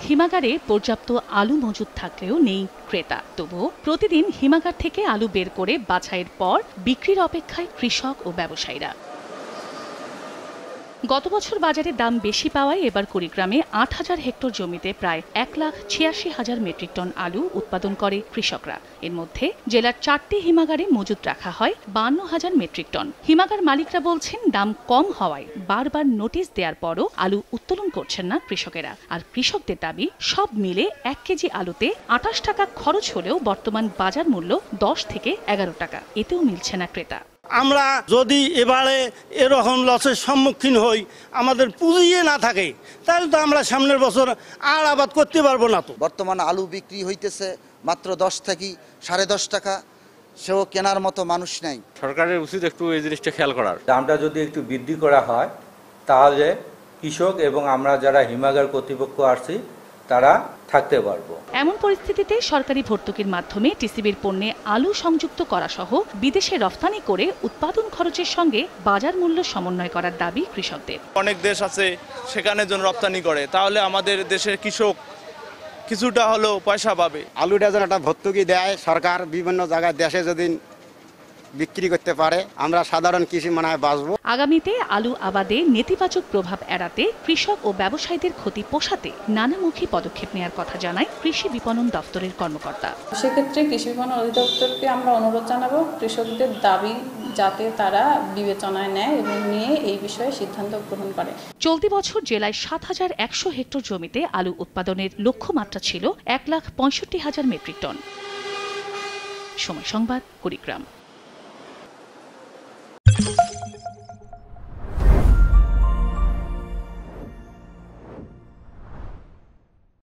হিমাগারে পর্যাপ্ত আলু মজুদ থাকলেও নেই ক্রেতা। তবুও প্রতিদিন হিমাগার থেকে আলু বের করে বাছাইয়ের পর বিক্রির অপেক্ষায় কৃষক ও ব্যবসায়ীরা। গত বছর বাজারে দাম বেশি পাওয়ায় এবার কুড়িগ্রামে ৮,০০০ হেক্টর জমিতে প্রায় ১,৮৬,০০০ মেট্রিক টন আলু উৎপাদন করে কৃষকরা। এর মধ্যে জেলার ৪টি হিমাগারে মজুদ রাখা হয় ৫২,০০০ মেট্রিক টন। হিমাগার মালিকরা বলছেন, দাম কম হওয়ায় বারবার নোটিশ দেওয়ার পরও আলু উত্তোলন করছেন না কৃষকেরা। আর কৃষকদের দাবি, সব মিলে ১ কেজি আলুতে ২৮ টাকা খরচ হলেও বর্তমান বাজার মূল্য ১০ থেকে ১১ টাকা, এতেও মিলছে না ক্রেতা। আমরা যদি এবারে এরকম লসের সম্মুখীন হই, আমাদের পুঁজিয়ে না থাকে, তাহলে তো আমরা সামনের বছর আর আবাদ করতে পারবো না। তো বর্তমানে আলু বিক্রি হইতেছে মাত্র ১০ থেকে ১০.৫ টাকা, সেও কেনার মতো মানুষ নাই। সরকারের উচিত একটু এই জিনিসটা খেয়াল করার। দামটা যদি একটু বৃদ্ধি করা হয় তাহলে কৃষক এবং আমরা যারা হিমাগার কর্তৃপক্ষ আছি তারা থাকতে পারবো। এমন পরিস্থিতিতে সরকারি ভর্তুকির মাধ্যমে টিসিবির পণ্যে আলু সংযুক্ত করা সহ বিদেশে রফতানি করে উৎপাদন খরচের সঙ্গে বাজার মূল্য সমন্বয় করার দাবি কৃষকদের। অনেক দেশ আছে সেখানে যেন রপ্তানি করে, তাহলে আমাদের দেশের কৃষক কিছুটা হলেও পয়সা পাবে। আলুটা যেন একটা ভর্তুকি দেয় সরকার, বিভিন্ন জায়গায় দেশে যদি বিক্রি করতে পারে, আমরা সাধারণ কৃষি মনে হয় বাঁচবো। আগামীতে আলু আবাদে নেতিবাচক প্রভাব এড়াতে কৃষক ও ব্যবসায়ীদের ক্ষতি পোষাতে নানামুখী পদক্ষেপ নেওয়ার কথা জানায় কৃষি বিপণন দপ্তরের কর্মকর্তা। সেক্ষেত্রে কৃষি বিপণন অধিদপ্তরকে আমরা অনুরোধ জানাবো কৃষকদের দাবি যাতে তারা বিবেচনায় নেয় এবং নিয়ে এই বিষয়ে সিদ্ধান্ত গ্রহণ করে। চলতি বছর জেলায় ৭,১০০ হেক্টর জমিতে আলু উৎপাদনের লক্ষ্যমাত্রা ছিল ১,৬৫,০০০ মেট্রিক টন। সময় সংবাদ, কুড়িগ্রাম।